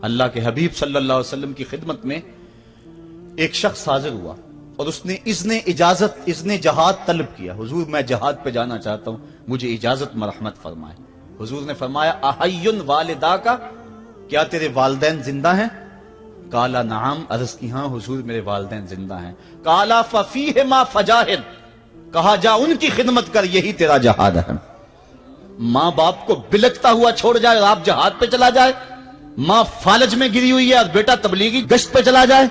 اللہ کے حبیب صلی اللہ علیہ وسلم کی خدمت میں ایک شخص حاضر ہوا اور اس نے اذن جہاد طلب کیا. حضور میں جہاد پہ جانا چاہتا ہوں, مجھے اجازت مرحمت فرمائے. حضور نے فرمایا احیٌ والدا کا, کیا تیرے والدین زندہ ہیں؟ قالا نعم, عرض کی ہاں حضور میرے والدین زندہ ہیں. قالا ففیہما فجاہد, کہا جا ان کی خدمت کر, یہی تیرا جہاد ہے. ماں باپ کو بلکتا ہوا چھوڑ جائے اور آپ جہاد پہ چلا جائے, ماں فالج میں گری ہوئی ہے اور بیٹا تبلیغی گشت پہ چلا جائے,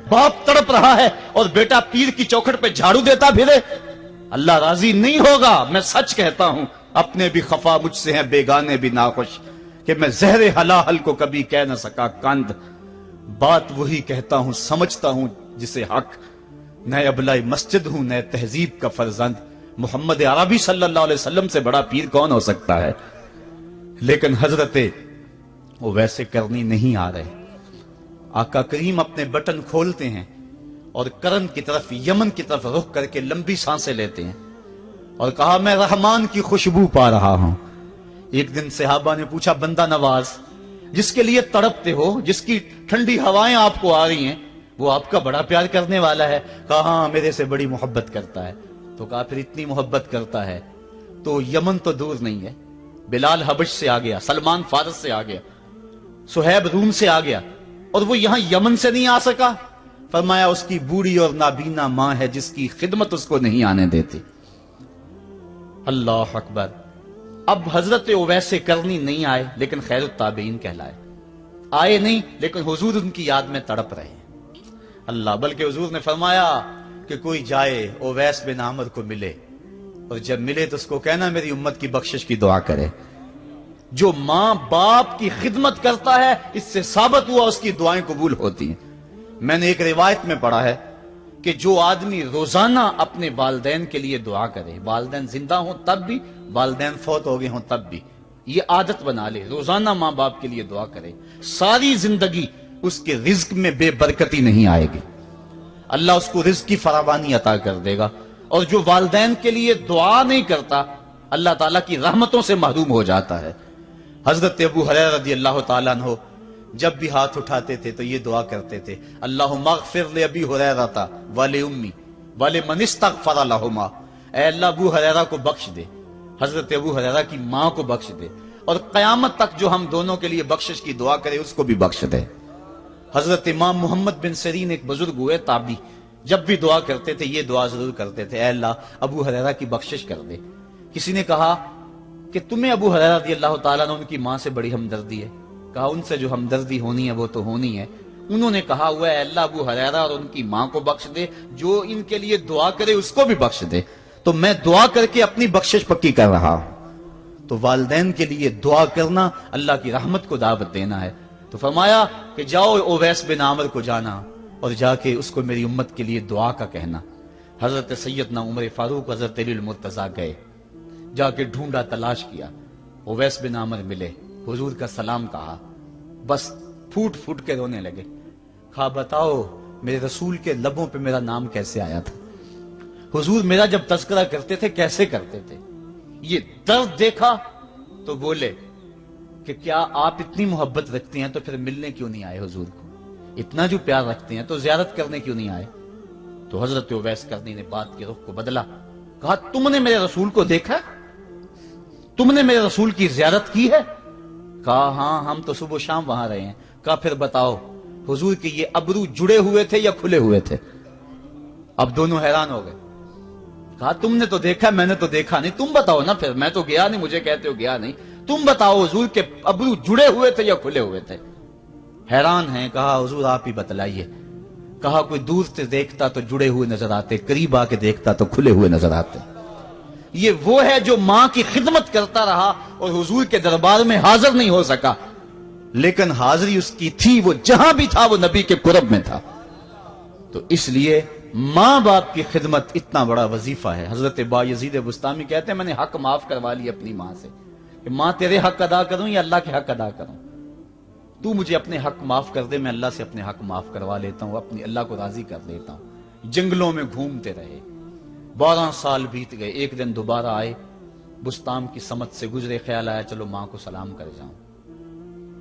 باپ تڑپ رہا ہے اور بیٹا پیر کی چوکھٹ پہ جھاڑو دیتا پھرے, اللہ راضی نہیں ہوگا. میں سچ کہتا ہوں, اپنے بھی خفا مجھ سے ہیں, بیگانے بھی ناخوش, کہ میں زہر حلاحل کو کبھی کہہ نہ سکا کند. بات وہی کہتا ہوں, سمجھتا ہوں جسے حق, نئے ابلائی مسجد ہوں, نئے تہذیب کا فرزند. محمد عربی صلی اللہ علیہ وسلم سے بڑا پیر کون ہو سکتا ہے؟ لیکن حضرت وہ ویسے کرنی نہیں آ رہے. آقا کریم اپنے بٹن کھولتے ہیں اور کرن کی طرف, یمن کی طرف رخ کر کے لمبی سانسیں لیتے ہیں اور کہا میں رحمان کی خوشبو پا رہا ہوں. ایک دن صحابہ نے پوچھا, بندہ نواز جس کے لیے تڑپتے ہو, جس کی ٹھنڈی ہوائیں آپ کو آ رہی ہیں, وہ آپ کا بڑا پیار کرنے والا ہے؟ کہا ہاں میرے سے بڑی محبت کرتا ہے. تو کہا پھر اتنی محبت کرتا ہے تو یمن تو دور نہیں ہے, بلال حبش سے آ گیا, سلمان فارس سے آ گیا, سہیب روم سے آ گیا, اور وہ یہاں یمن سے نہیں آ سکا. فرمایا اس کی بوڑھی اور نابینا ماں ہے جس کی خدمت اس کو نہیں آنے دیتی. اللہ اکبر. اب حضرت اویس کرنی نہیں آئے لیکن خیر التابعین کہلائے. آئے نہیں لیکن حضور ان کی یاد میں تڑپ رہے ہیں. اللہ, بلکہ حضور نے فرمایا کہ کوئی جائے اویس بن عامر کو ملے, اور جب ملے تو اس کو کہنا میری امت کی بخشش کی دعا کرے. جو ماں باپ کی خدمت کرتا ہے اس سے ثابت ہوا اس کی دعائیں قبول ہوتی ہیں. میں نے ایک روایت میں پڑھا ہے کہ جو آدمی روزانہ اپنے والدین کے لیے دعا کرے, والدین زندہ ہوں تب بھی, والدین فوت ہو گئے ہوں تب بھی, یہ عادت بنا لے, روزانہ ماں باپ کے لیے دعا کرے, ساری زندگی اس کے رزق میں بے برکتی نہیں آئے گی. اللہ اس کو رزق کی فراوانی عطا کر دے گا. اور جو والدین کے لیے دعا نہیں کرتا اللہ تعالیٰ کی رحمتوں سے محروم ہو جاتا ہے. حضرت ابو ہریرہ رضی اللہ تعالیٰ عنہ جب بھی ہاتھ اٹھاتے تھے تو یہ دعا کرتے تھے, اللہم اغفر لابی ہریرہ ولأمی ولمن استغفر لہما. اے اللہ ابو ہریرہ کو بخش دے, حضرت ابو ہریرہ کی ماں کو بخش دے, اور قیامت تک جو ہم دونوں کے لیے بخشش کی دعا کرے اس کو بھی بخش دے. حضرت امام محمد بن سیرین ایک بزرگ ہوئے تابعی, جب بھی دعا کرتے تھے یہ دعا ضرور کرتے تھے, اے اللہ ابو ہریرہ کی بخشش کر دے. کسی نے کہا کہ تمہیں ابو ہریرہ رضی اللہ تعالیٰ عنہ ان کی ماں سے بڑی ہمدردی ہے. کہا ان سے جو ہمدردی ہونی ہے وہ تو ہونی ہے. انہوں نے کہا ہوا ہے اللہ ابو ہریرہ اور ان کی ماں کو بخش دے, جو ان کے لیے دعا کرے اس کو بھی بخش دے. تو میں دعا کر کے اپنی بخشش پکی کر رہا ہوں. تو والدین کے لیے دعا کرنا اللہ کی رحمت کو دعوت دینا ہے. تو فرمایا کہ جاؤ اویس بن عامر کو جانا اور جا کے اس کو میری امت کے لیے دعا کا کہنا. حضرت سیدنا عمر فاروق حضرت علی المرتضیٰ گئے, جا کے ڈھونڈا, تلاش کیا, اویس بن عامر ملے, حضور کا سلام کہا, بس پھوٹ پھوٹ کے رونے لگے. کہا بتاؤ میرے رسول کے لبوں پہ میرا نام کیسے آیا تھا, حضور میرا جب تذکرہ کرتے تھے کیسے کرتے تھے. یہ درد دیکھا تو بولے کہ کیا آپ اتنی محبت رکھتے ہیں تو پھر ملنے کیوں نہیں آئے حضور کو, اتنا جو پیار رکھتے ہیں تو زیارت کرنے کیوں نہیں آئے. تو حضرت اویس کرنی نے بات کے رخ کو بدلا, کہا تم نے میرے رسول کو دیکھا, تم نے میرے رسول کی زیارت کی ہے؟ کہا ہاں ہم تو صبح و شام وہاں رہے ہیں. کہا پھر بتاؤ حضور کے یہ ابرو جڑے ہوئے تھے یا کھلے ہوئے تھے؟ اب دونوں حیران ہو گئے. کہا تم نے تو دیکھا, میں نے تو دیکھا نہیں, تم بتاؤ نا. پھر میں تو گیا نہیں, مجھے کہتے ہو گیا نہیں, تم بتاؤ حضور کے ابرو جڑے ہوئے تھے یا کھلے ہوئے تھے؟ حیران ہیں. کہا حضور آپ ہی بتلائیے. کہا کوئی دور سے دیکھتا تو جڑے ہوئے نظر آتے, قریب آ کے دیکھتا تو کھلے ہوئے نظر آتے. یہ وہ ہے جو ماں کی خدمت کرتا رہا اور حضور کے دربار میں حاضر نہیں ہو سکا, لیکن حاضری اس کی تھی, وہ جہاں بھی تھا وہ نبی کے قرب میں تھا. تو اس لیے ماں باپ کی خدمت اتنا بڑا وظیفہ ہے. حضرت بایزید بستامی کہتے ہیں میں نے حق معاف کروا لی اپنی ماں سے, کہ ماں تیرے حق ادا کروں یا اللہ کے حق ادا کروں, تو مجھے اپنے حق معاف کر دے, میں اللہ سے اپنے حق معاف کروا لیتا ہوں, اپنی اللہ کو راضی کر لیتا ہوں. جنگلوں میں گھومتے رہے, 12 سال بیت گئے. ایک دن دوبارہ آئے, بستام کی سمت سے گزرے, خیال آیا چلو ماں کو سلام کر جاؤں.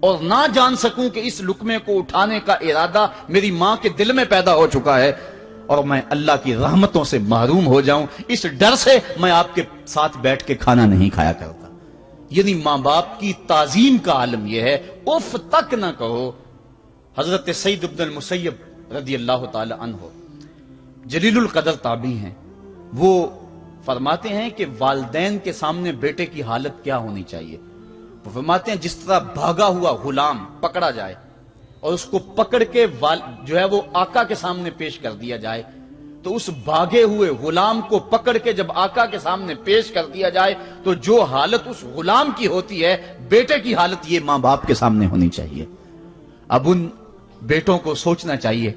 اور نہ جان سکوں کہ اس لقمے کو اٹھانے کا ارادہ میری ماں کے دل میں پیدا ہو چکا ہے اور میں اللہ کی رحمتوں سے محروم ہو جاؤں، اس ڈر سے میں آپ کے ساتھ بیٹھ کے کھانا نہیں کھایا کرتا۔ یعنی ماں باپ کی تعظیم کا عالم یہ ہے، اف تک نہ کہو۔ حضرت سعید بن المسیب رضی اللہ تعالی عنہ جلیل القدر تابعی ہیں، وہ فرماتے ہیں کہ والدین کے سامنے بیٹے کی حالت کیا ہونی چاہیے۔ وہ فرماتے ہیں جس طرح بھاگا ہوا غلام پکڑا جائے اور اس کو پکڑ کے جو ہے وہ آقا کے سامنے پیش کر دیا جائے، تو اس بھاگے ہوئے غلام کو پکڑ کے جب آقا کے سامنے پیش کر دیا جائے تو جو حالت اس غلام کی ہوتی ہے، بیٹے کی حالت یہ ماں باپ کے سامنے ہونی چاہیے۔ اب ان بیٹوں کو سوچنا چاہیے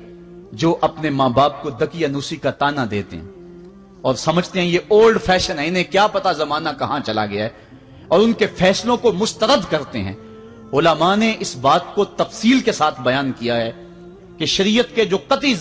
جو اپنے ماں باپ کو دقیانوسی کا تانا دیتے ہیں اور سمجھتے ہیں یہ اولڈ فیشن ہے، انہیں کیا پتا زمانہ کہاں چلا گیا ہے، اور ان کے فیصلوں کو مسترد کرتے ہیں۔ علماء نے اس بات کو تفصیل کے ساتھ بیان کیا ہے کہ شریعت کے جو قطعی